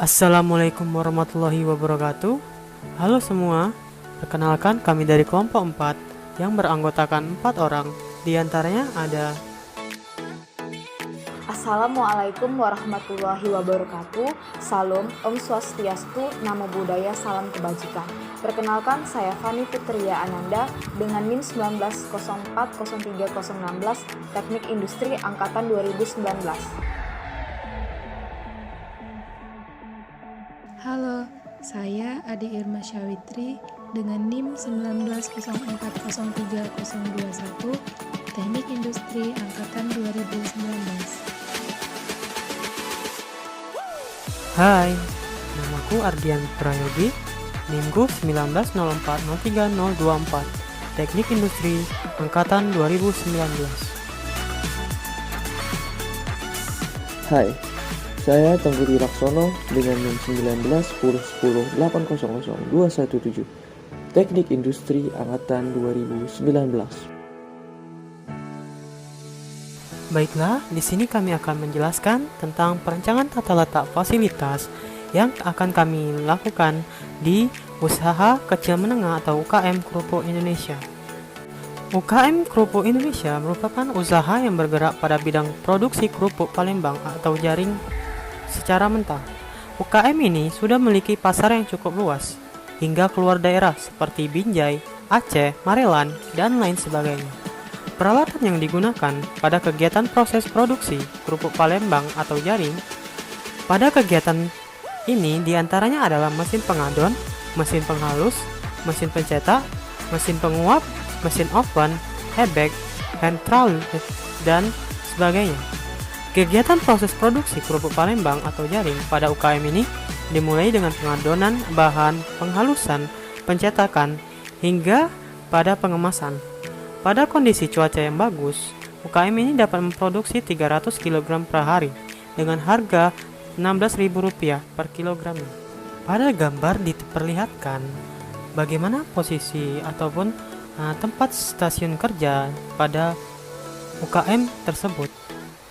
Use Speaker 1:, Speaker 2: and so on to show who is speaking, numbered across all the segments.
Speaker 1: Assalamualaikum warahmatullahi wabarakatuh. Halo semua, perkenalkan kami dari kelompok 4 yang beranggotakan 4 orang. Di antaranya ada
Speaker 2: Assalamualaikum warahmatullahi wabarakatuh. Salam, Om Swastiastu, Namo Buddhaya, Salam Kebajikan. Perkenalkan, saya Fani Putria Ananda dengan NIM 19040316 Teknik Industri Angkatan 2019.
Speaker 3: Halo, saya Adi Irma Syawitri dengan NIM 19040321 Teknik Industri Angkatan 2019.
Speaker 1: Hai, namaku Ardian Prayogi, NIMku 19040324 Teknik Industri Angkatan 2019.
Speaker 4: Hai, saya Tengku Laksono dengan NIM 191010800217 Teknik Industri Angkatan 2019.
Speaker 1: Baiklah, di sini kami akan menjelaskan tentang perencanaan tata letak fasilitas yang akan kami lakukan di Usaha Kecil Menengah atau UKM Kerupuk Indonesia. UKM Kerupuk Indonesia merupakan usaha yang bergerak pada bidang produksi kerupuk Palembang atau jaring secara mentah. UKM ini sudah memiliki pasar yang cukup luas hingga keluar daerah seperti Binjai, Aceh, Marelan, dan lain sebagainya. Peralatan yang digunakan pada kegiatan proses produksi kerupuk Palembang atau jaring pada kegiatan ini diantaranya adalah mesin pengadon, mesin penghalus, mesin pencetak, mesin penguap, mesin oven, head bag, hand trowel, dan sebagainya. Kegiatan proses produksi kerupuk Palembang atau jaring pada UKM ini dimulai dengan pengadonan bahan, penghalusan, pencetakan, hingga pada pengemasan. Pada kondisi cuaca yang bagus, UKM ini dapat memproduksi 300 kg per hari dengan harga Rp16.000 per kilogramnya. Pada gambar diperlihatkan bagaimana posisi ataupun tempat stasiun kerja pada UKM tersebut.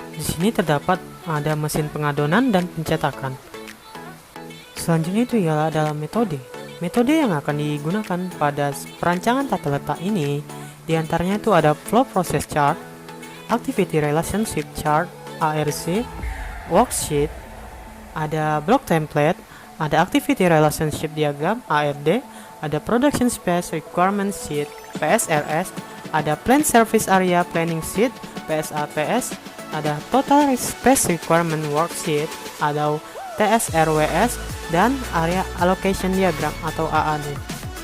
Speaker 1: Di sini terdapat ada mesin pengadonan dan pencetakan. Selanjutnya itu ialah dalam metode. Metode yang akan digunakan pada perancangan tata letak ini diantaranya itu ada Flow Process Chart, Activity Relationship Chart (ARC), Worksheet, ada Block Template, ada Activity Relationship Diagram (ARD), ada Production Space Requirement Sheet (PSRS), ada Plan Service Area Planning Sheet (PSAPS), ada Total Space Requirement Worksheet atau TSRWS, dan Area Allocation Diagram atau AAD.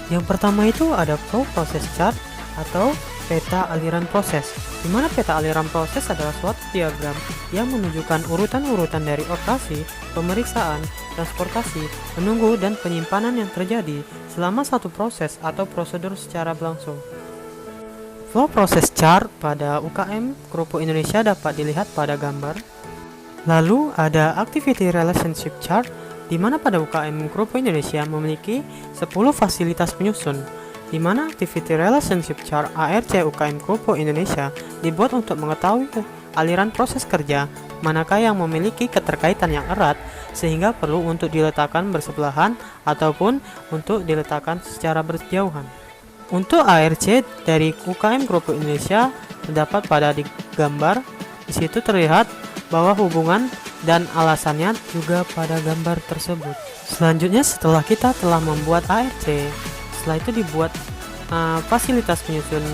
Speaker 1: Yang pertama itu ada Flow Process Chart atau peta aliran proses, di mana peta aliran proses adalah suatu diagram yang menunjukkan urutan-urutan dari operasi, pemeriksaan, transportasi, menunggu, dan penyimpanan yang terjadi selama satu proses atau prosedur secara berlangsung. Flow Process Chart pada UKM Kerupuk Indonesia dapat dilihat pada gambar. Lalu ada Activity Relationship Chart, di mana pada UKM Kerupuk Indonesia memiliki 10 fasilitas penyusun, di mana Activity Relationship Chart (ARC) UKM Kerupuk Indonesia dibuat untuk mengetahui aliran proses kerja manakah yang memiliki keterkaitan yang erat sehingga perlu untuk diletakkan bersebelahan ataupun untuk diletakkan secara berjauhan. Untuk ARC dari UKM Kerupuk Indonesia terdapat pada di gambar. Di situ terlihat bahwa hubungan dan alasannya juga pada gambar tersebut. Selanjutnya setelah kita telah membuat ARC, setelah itu dibuat fasilitas penyusun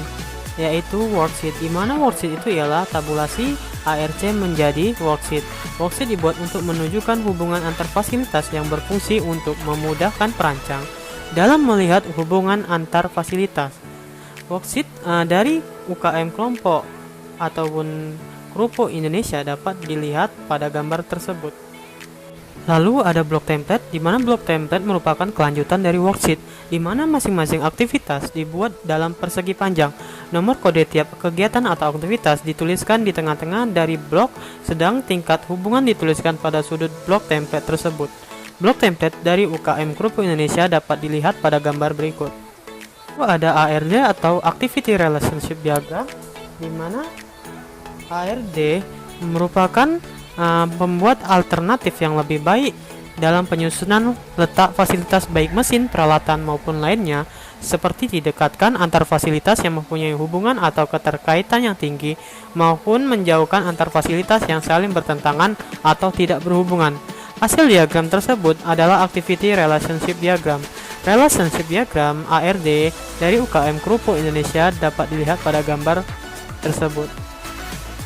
Speaker 1: yaitu worksheet, di mana worksheet itu ialah tabulasi ARC menjadi worksheet. Worksheet dibuat untuk menunjukkan hubungan antar fasilitas yang berfungsi untuk memudahkan perancang dalam melihat hubungan antar fasilitas. Worksheet dari UKM kelompok ataupun Kerupuk Indonesia dapat dilihat pada gambar tersebut. Lalu ada block template, di mana block template merupakan kelanjutan dari worksheet, di mana masing-masing aktivitas dibuat dalam persegi panjang. Nomor kode tiap kegiatan atau aktivitas dituliskan di tengah-tengah dari blok, sedang tingkat hubungan dituliskan pada sudut blok template tersebut. Blok template dari UKM Kerupuk Indonesia dapat dilihat pada gambar berikut. Lalu ada ARD atau Activity Relationship Diagram, di mana ARD merupakan pembuat alternatif yang lebih baik dalam penyusunan letak fasilitas baik mesin, peralatan maupun lainnya, seperti didekatkan antar fasilitas yang mempunyai hubungan atau keterkaitan yang tinggi maupun menjauhkan antar fasilitas yang saling bertentangan atau tidak berhubungan. Hasil diagram tersebut adalah Activity Relationship Diagram. Relationship Diagram ARD dari UKM Krupuk Indonesia dapat dilihat pada gambar tersebut.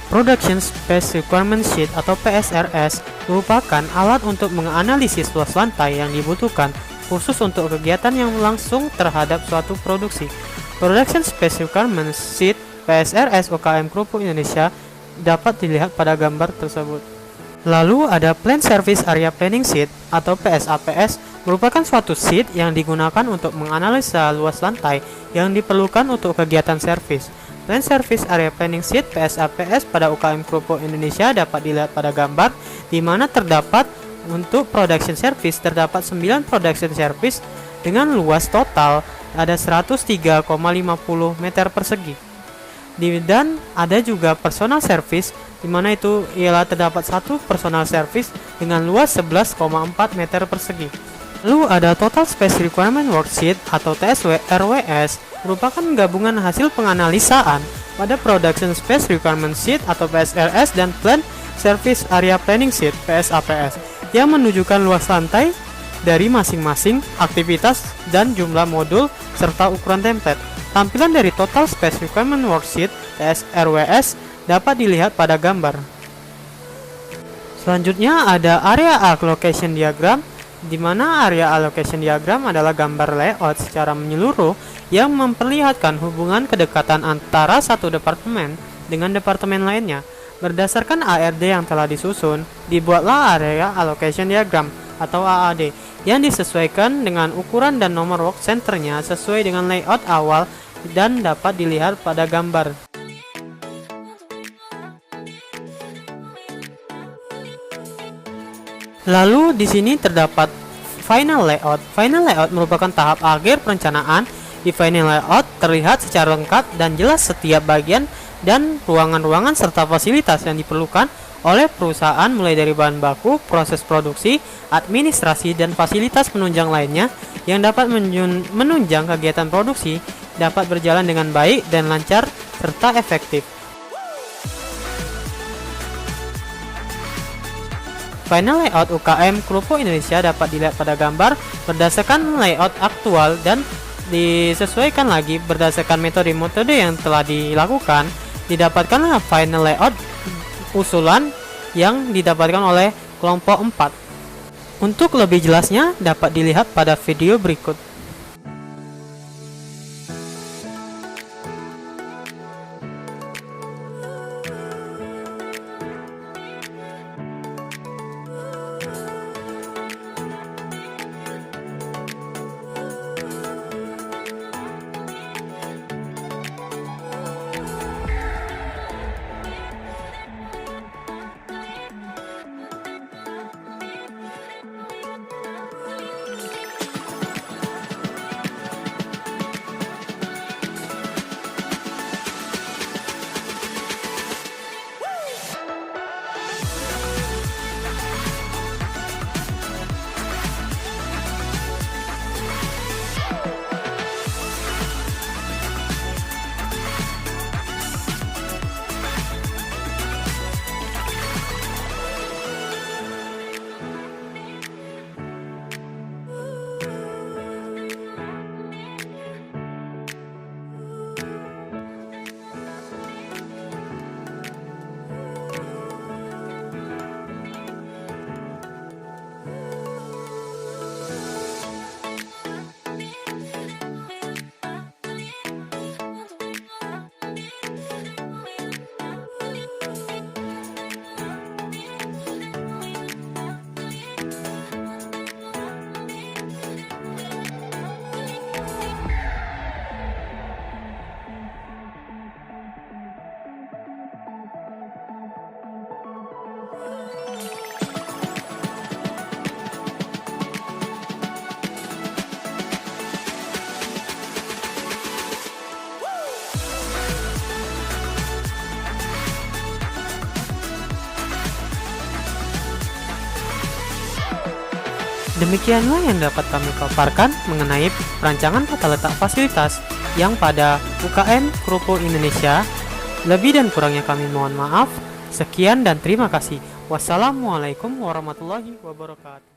Speaker 1: Production Space Requirement Sheet atau PSRS merupakan alat untuk menganalisis luas lantai yang dibutuhkan khusus untuk kegiatan yang langsung terhadap suatu produksi. Production Space Requirement Sheet PSRS UKM Krupuk Indonesia dapat dilihat pada gambar tersebut. Lalu ada Plan Service Area Planning Sheet atau PSAPS, merupakan suatu sheet yang digunakan untuk menganalisa luas lantai yang diperlukan untuk kegiatan servis. Plan Service Area Planning Sheet PSAPS pada UKM Krupuk Indonesia dapat dilihat pada gambar, di mana terdapat untuk production service terdapat 9 production service dengan luas total ada 103,50 meter persegi. Dan ada juga personal service, di mana itu ialah terdapat satu personal service dengan luas 11,4 meter persegi. Lalu ada Total Space Requirement Worksheet atau TSW RWS, merupakan gabungan hasil penganalisaan pada Production Space Requirement Sheet atau PSRS dan Plan Service Area Planning Sheet PSAPS yang menunjukkan luas lantai dari masing-masing aktivitas dan jumlah modul serta ukuran template. Tampilan dari Total Space Requirement Worksheet TSRWS dapat dilihat pada gambar. Selanjutnya ada Area Allocation Diagram, di mana area allocation diagram adalah gambar layout secara menyeluruh yang memperlihatkan hubungan kedekatan antara satu departemen dengan departemen lainnya. Berdasarkan ARD yang telah disusun, dibuatlah area allocation diagram atau AAD yang disesuaikan dengan ukuran dan nomor work centernya sesuai dengan layout awal dan dapat dilihat pada gambar. Lalu di sini terdapat final layout. Final layout merupakan tahap akhir perencanaan. Di final layout terlihat secara lengkap dan jelas setiap bagian dan ruangan-ruangan serta fasilitas yang diperlukan oleh perusahaan, mulai dari bahan baku, proses produksi, administrasi, dan fasilitas penunjang lainnya yang dapat menunjang kegiatan produksi dapat berjalan dengan baik dan lancar serta efektif. Final layout UKM Krupuk Indonesia dapat dilihat pada gambar berdasarkan layout aktual dan disesuaikan lagi berdasarkan metode-metode yang telah dilakukan. Didapatkanlah final layout usulan yang didapatkan oleh kelompok 4. Untuk lebih jelasnya dapat dilihat pada video berikut. Demikianlah yang dapat kami paparkan mengenai perancangan tata letak fasilitas yang pada UKM Krupo Indonesia. Lebih dan kurangnya kami mohon maaf. Sekian dan terima kasih. Wassalamualaikum warahmatullahi wabarakatuh.